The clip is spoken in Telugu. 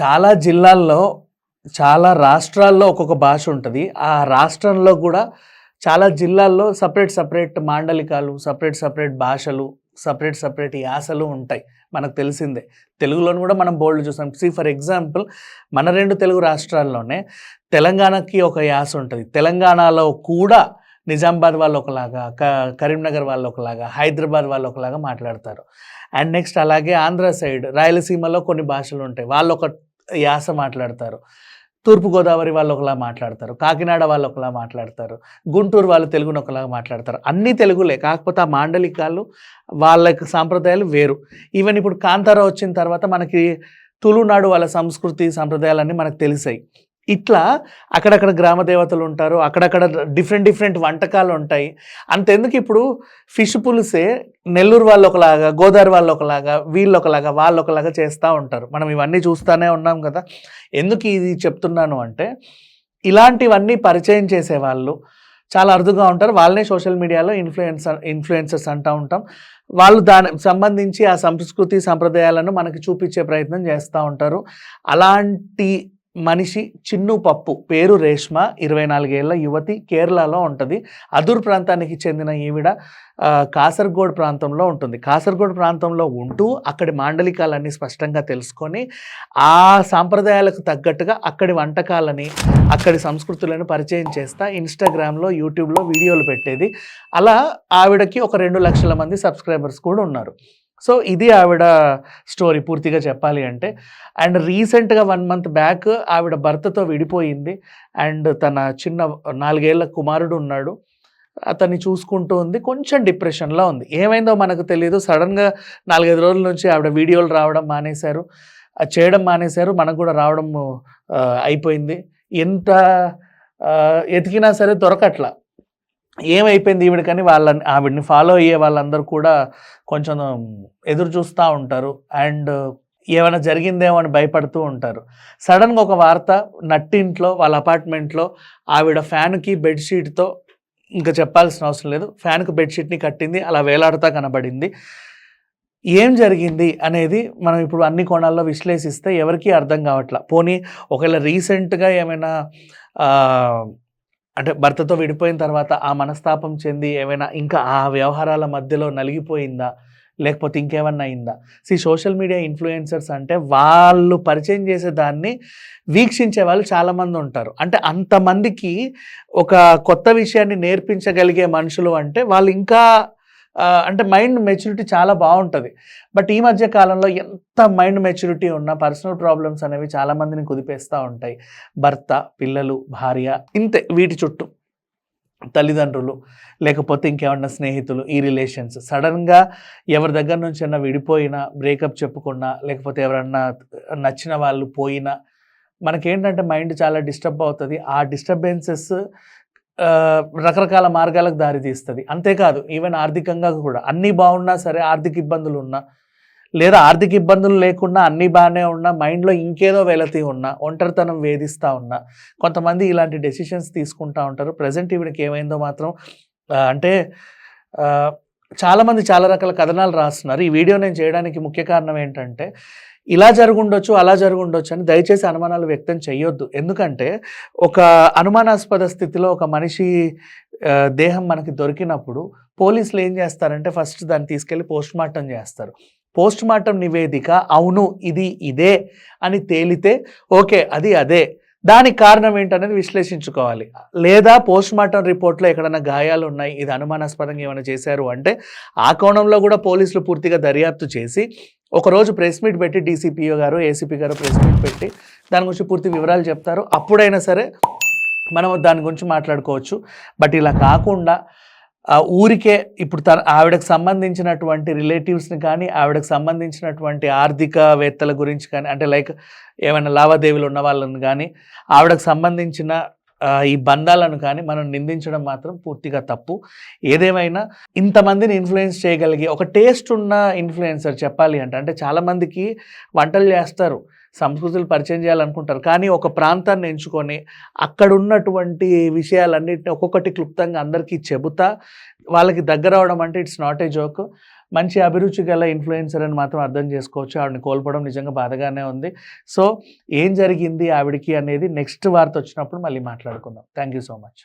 చాలా జిల్లాల్లో, చాలా రాష్ట్రాల్లో ఒక్కొక్క భాష ఉంటది. ఆ రాష్ట్రంలో గూడా చాలా జిల్లాల్లో సెపరేట్ మాండలికాలు, సెపరేట్ భాషలు, సెపరేట్ యాసలు ఉంటాయి. మనకు తెలిసిందే. తెలుగులోను గూడా మనం బోలెడు చూసాం. ఫర్ ఎగ్జాంపుల్ మన 2 తెలుగు రాష్ట్రాల్లోనే తెలంగాణకి ఒక యాస ఉంటది. తెలంగాణలో కూడా నిజామాబాద్ వాళ్ళు ఒకలాగా, కరీంనగర్ వాళ్ళు ఒకలాగా, హైదరాబాద్ వాళ్ళు ఒకలాగా మాట్లాడతారు. అండ్ నెక్స్ట్ అలాగే ఆంధ్ర సైడ్ రాయలసీమలో కొన్ని భాషలు ఉంటాయి. వాళ్ళొక యాస మాట్లాడతారు. తూర్పుగోదావరి వాళ్ళు ఒకలా మాట్లాడతారు. కాకినాడ వాళ్ళు ఒకలా మాట్లాడతారు. గుంటూరు వాళ్ళు తెలుగుని ఒకలాగా మాట్లాడతారు. అన్నీ తెలుగులే. కాకపోతే ఆ మాండలికాలు వాళ్ళ సాంప్రదాయాలు వేరు. ఈవెన్ ఇప్పుడు కాంతారా వచ్చిన తర్వాత మనకి తులునాడు వాళ్ళ సంస్కృతి, సంప్రదాయాలన్నీ మనకు తెలిసాయి. ఇట్లా అక్కడక్కడ గ్రామ దేవతలు ఉంటారు. అక్కడక్కడ డిఫరెంట్ వంటకాలు ఉంటాయి. అంతెందుకు ఇప్పుడు ఫిష్ పులుసే నెల్లూరు వాళ్ళు ఒకలాగా, గోదావరి వాళ్ళు ఒకలాగా, వీళ్ళు ఒకలాగా, వాళ్ళు ఒకలాగా చేస్తూ ఉంటారు. మనం ఇవన్నీ చూస్తూనే ఉన్నాం కదా. ఎందుకు ఇది చెప్తున్నాను అంటే, ఇలాంటివన్నీ పరిచయం చేసేవాళ్ళు చాలా అరుదుగా ఉంటారు. వాళ్ళనే సోషల్ మీడియాలో ఇన్ఫ్లుయెన్సర్స్ అంటూ ఉంటాం. వాళ్ళు దానికి సంబంధించి ఆ సంస్కృతి సంప్రదాయాలను మనకి చూపించే ప్రయత్నం చేస్తూ ఉంటారు. అలాంటి మనిషి చిన్ను పప్పు, పేరు రేష్మ, 24 ఏళ్ల యువతి, కేరళలో ఉంటుంది. అదూర్ ప్రాంతానికి చెందిన ఈవిడ కాసర్గోడ్ ప్రాంతంలో ఉంటుంది. కాసర్గోడ్ ప్రాంతంలో ఉంటూ అక్కడి మాండలికాలన్నీ స్పష్టంగా తెలుసుకొని ఆ సాంప్రదాయాలకు తగ్గట్టుగా అక్కడి వంటకాలని, అక్కడి సంస్కృతులను పరిచయం చేస్తా ఇన్స్టాగ్రామ్లో, యూట్యూబ్లో వీడియోలు పెట్టేది. అలా ఆవిడకి ఒక 2 లక్షల మంది సబ్స్క్రైబర్స్ కూడా ఉన్నారు. సో ఇది ఆవిడ స్టోరీ పూర్తిగా చెప్పాలి అంటే. అండ్ రీసెంట్గా 1 మంత్ బ్యాక్ ఆవిడ భర్తతో విడిపోయింది. అండ్ తన చిన్న 4 ఏళ్ల కుమారుడు ఉన్నాడు. అతన్ని చూసుకుంటూ ఉంది. కొంచెం డిప్రెషన్లో ఉంది. ఏమైందో మనకు తెలియదు. సడన్గా 4-5 రోజుల నుంచి ఆవిడ వీడియోలు రావడం మానేశారు, చేయడం మానేశారు. మనకు కూడా రావడం అయిపోయింది. ఎంత ఎతికినా సరే దొరకట్లా. ఏమైపోయింది ఈవిడకని ఆవిడని ఫాలో అయ్యే వాళ్ళందరూ కూడా కొంచెం ఎదురు చూస్తూ ఉంటారు. అండ్ ఏమైనా జరిగిందేమో అని భయపడుతూ ఉంటారు. సడన్గా ఒక వార్త, నట్టింట్లో వాళ్ళ అపార్ట్మెంట్లో ఆవిడ ఫ్యాన్కి బెడ్షీట్తో, ఇంకా చెప్పాల్సిన అవసరం లేదు, ఫ్యాన్కి బెడ్షీట్ని కట్టింది, అలా వేలాడుతూ కనబడింది. ఏం జరిగింది అనేది మనం ఇప్పుడు అన్ని కోణాల్లో విశ్లేషిస్తే ఎవరికీ అర్థం కావట్లా. పోనీ ఒకవేళ రీసెంట్గా ఏమైనా అంటే భర్తతో విడిపోయిన తర్వాత ఆ మనస్తాపం చెంది ఏమైనా ఇంకా ఆ వ్యవహారాల మధ్యలో నలిగిపోయిందా, లేకపోతే ఇంకేమన్నా అయిందా? సోషల్ మీడియా ఇన్ఫ్లుయెన్సర్స్ అంటే వాళ్ళు పరిచయం చేసే దాన్ని వీక్షించే వాళ్ళు చాలామంది ఉంటారు. అంటే అంతమందికి ఒక కొత్త విషయాన్ని నేర్పించగలిగే మనుషులు అంటే వాళ్ళు ఇంకా అంటే మైండ్ మెచ్యూరిటీ చాలా బాగుంటుంది. బట్ ఈ మధ్య కాలంలో ఎంత మైండ్ మెచ్యూరిటీ ఉన్నా పర్సనల్ ప్రాబ్లమ్స్ అనేవి చాలామందిని కుదిపేస్తూ ఉంటాయి. భర్త, పిల్లలు, భార్య, ఇంతే, వీటి చుట్టూ తల్లిదండ్రులు, లేకపోతే ఇంకేమన్నా స్నేహితులు, ఈ రిలేషన్స్ సడన్గా ఎవరి దగ్గర నుంచి అన్నా విడిపోయినా, బ్రేకప్ చెప్పుకున్నా, లేకపోతే ఎవరన్నా నచ్చిన వాళ్ళు పోయినా మనకేంటంటే మైండ్ చాలా డిస్టర్బ్ అవుతుంది. ఆ డిస్టర్బెన్సెస్ రకరకాల మార్గాలకు దారితీస్తుంది. అంతేకాదు ఈవెన్ ఆర్థికంగా కూడా అన్నీ బాగున్నా సరే ఆర్థిక ఇబ్బందులు ఉన్నా, లేదా ఆర్థిక ఇబ్బందులు లేకుండా అన్నీ బాగానే ఉన్నా మైండ్లో ఇంకేదో వెలతి ఉన్నా, ఒంటరితనం వేధిస్తూ ఉన్నా కొంతమంది ఇలాంటి డెసిషన్స్ తీసుకుంటూ ఉంటారు. ప్రజెంట్ ఈవిడకి ఏమైందో మాత్రం అంటే చాలామంది చాలా రకాల కథనాలు రాస్తున్నారు. ఈ వీడియో నేను చేయడానికి ముఖ్య కారణం ఏంటంటే, ఇలా జరుగుండొచ్చు, అలా జరుగుండొచ్చు అని దయచేసి అనుమానాలు వ్యక్తం చేయొద్దు. ఎందుకంటే ఒక అనుమానాస్పద స్థితిలో ఒక మనిషి దేహం మనకి దొరికినప్పుడు పోలీసులు ఏం చేస్తారంటే ఫస్ట్ దాన్ని తీసుకెళ్ళి పోస్ట్మార్టం చేస్తారు. పోస్ట్మార్టం నివేదిక అవును ఇది ఇదే అని తేలితే ఓకే, అది అదే, దానికి కారణం ఏంటనేది విశ్లేషించుకోవాలి. లేదా పోస్ట్మార్టం రిపోర్ట్లో ఎక్కడైనా గాయాలు ఉన్నాయి, ఇది అనుమానాస్పదంగా ఏమైనా చేశారు అంటే ఆ కోణంలో కూడా పోలీసులు పూర్తిగా దర్యాప్తు చేసి ఒకరోజు ప్రెస్ మీట్ పెట్టి డీసీపీఓ గారు, ఏసీపీ గారు ప్రెస్ మీట్ పెట్టి దాని గురించి పూర్తి వివరాలు చెప్తారు. అప్పుడైనా సరే మనం దాని గురించి మాట్లాడుకోవచ్చు. బట్ ఇలా కాకుండా ఊరికే ఇప్పుడు ఆవిడకు సంబంధించినటువంటి రిలేటివ్స్ని కానీ, ఆవిడకు సంబంధించినటువంటి ఆర్థికవేత్తల గురించి కానీ, అంటే లైక్ ఏమైనా లావాదేవీలు ఉన్న వాళ్ళని కానీ, ఆవిడకు సంబంధించిన ఈ బంధాలను కానీ మనం నిందించడం మాత్రం పూర్తిగా తప్పు. ఏదేమైనా ఇంతమందిని ఇన్ఫ్లుయెన్స్ చేయగలిగే ఒక టేస్ట్ ఉన్న ఇన్ఫ్లుయెన్సర్ చెప్పాలి అంటే చాలామందికి వంటలు చేస్తారు, సంస్కృతులు పరిచయం చేయాలనుకుంటారు, కానీ ఒక ప్రాంతాన్ని ఎంచుకొని అక్కడ ఉన్నటువంటి విషయాలన్నింటినీ ఒక్కొక్కటి క్లుప్తంగా అందరికీ చెబుతా వాళ్ళకి దగ్గర అవడం అంటే ఇట్స్ నాట్ ఏ జోక్. మంచి అభిరుచి గల ఇన్‌ఫ్లుయెన్సర్ అని మాత్రం అర్థం చేసుకోవచ్చు. ఆవిడని కోల్పోవడం నిజంగా బాధగానే ఉంది. సో, ఏం జరిగింది ఆవిడకి అనేది నెక్స్ట్ వార్త వచ్చినప్పుడు మళ్ళీ మాట్లాడుకుందాం. Thank you so much.